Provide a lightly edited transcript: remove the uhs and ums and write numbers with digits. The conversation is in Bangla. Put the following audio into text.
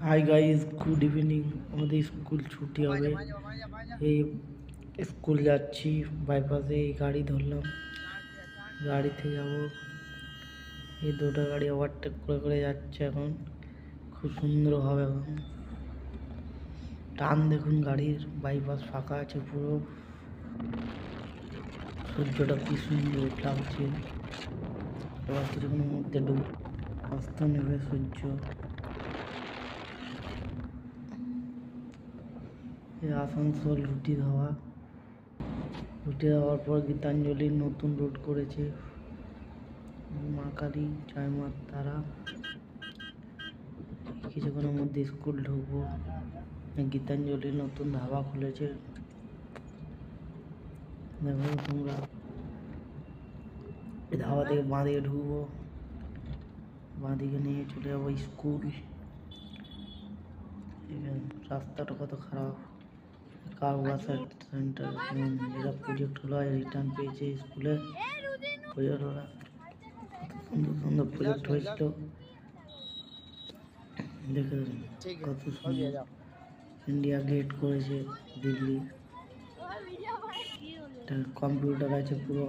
Hi guys, good evening. আমাদের স্কুল ছুটি হবে, এই স্কুল যাচ্ছি। বাইপাসে এই গাড়ি ধরলাম, গাড়িতে যাব। এই দুটো গাড়ি ওভারটেক করে করে যাচ্ছে এখন, খুব সুন্দর হবে এখন। টান দেখুন গাড়ির, বাইপাস ফাঁকা আছে পুরো। সূর্যটা কি সুন্দর লাগছে। এবার কিছুক্ষণের মধ্যে অস্ত নেবে সূর্য। আসানসোল রুটি দেওয়ার পর গীতাঞ্জলি নতুন রুট করেছে। মা কালী, জয় মা তারা। কিছুক্ষণের মধ্যে স্কুল ঢুকবো। গীতাঞ্জলি নতুন ধাবা খুলেছে, দেখো তোমরা। এই ধাবা থেকে বাঁ দিকে ঢুকবো, বাঁ দিকে নিয়ে চলে যাবো স্কুল। রাস্তাটা কত খারাপ। কারবাসার সেন্টার, এরা প্রজেক্ট হলো, রিটার্ন পেয়েছে স্কুলে। প্রজেক্ট ওরা সুন্দর সুন্দর প্রজেক্ট হয়েছিল, দেখে কত সুন্দর। ইন্ডিয়া গেট করেছে দিল্লি। কম্পিউটার আছে পুরো।